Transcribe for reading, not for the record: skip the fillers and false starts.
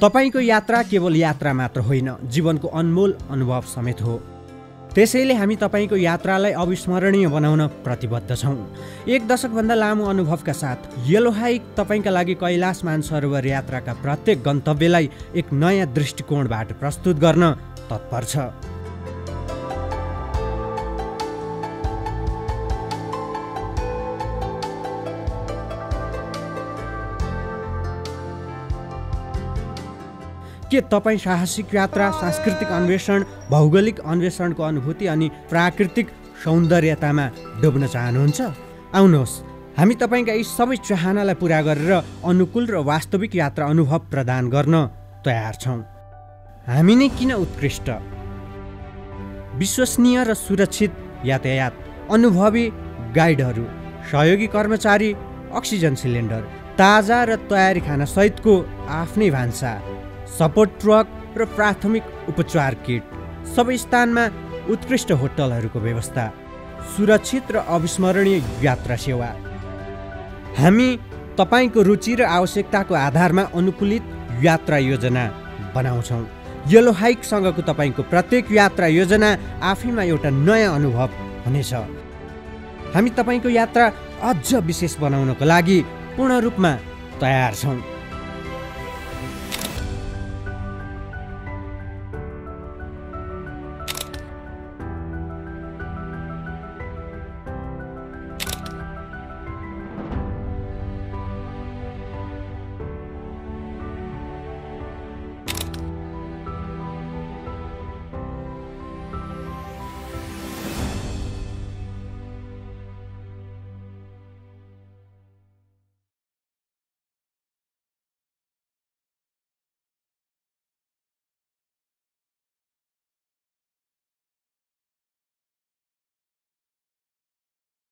तपाईको यात्रा केवल यात्रा मात्र होइन, जीवनको अनमोल अनुभव समेत हो। त्यसैले हामी तपाईको यात्रालाई अविस्मरणीय बनाउन प्रतिबद्ध छौँ। 1 दशकभन्दा लामो अनुभवका साथ येलो हाइक तपाईका लागि कैलाश मानसरोवर यात्राका प्रत्येक गन्तव्यलाई एक नयाँ दृष्टिकोणबाट प्रस्तुत गर्न तत्पर छ। के तपाईँ साहसिक यात्रा, सांस्कृतिक अन्वेषण, भौगोलिक अन्वेषणको अनुभूति अनि प्राकृतिक सौन्दर्यतामा डुब्न चाहनुहुन्छ? आउनुहोस्, हामी तपाईँका यी सबै चाहनालाई पुरा गरेर अनुकूल र वास्तविक यात्रा अनुभव प्रदान गर्न तयार छौँ। हामी नै किन उत्कृष्ट? विश्वसनीय र सुरक्षित यातायात, अनुभवी गाइडहरू, सहयोगी कर्मचारी, अक्सिजन सिलिन्डर, ताजा र तयारी खाना सहितको आफ्नै भान्सा, सपोर्ट ट्रक र प्राथमिक उपचार किट, सबै स्थानमा उत्कृष्ट होटलहरूको व्यवस्था, सुरक्षित र अविस्मरणीय यात्रा सेवा। हामी तपाईँको रुचि र आवश्यकताको आधारमा अनुकूलित यात्रा योजना बनाउँछौँ। येलो हाइकसँगको तपाईँको प्रत्येक यात्रा योजना आफैमा एउटा नयाँ अनुभव हुनेछ। हामी तपाईँको यात्रा अझ विशेष बनाउनको लागि पूर्ण रूपमा तयार छौँ।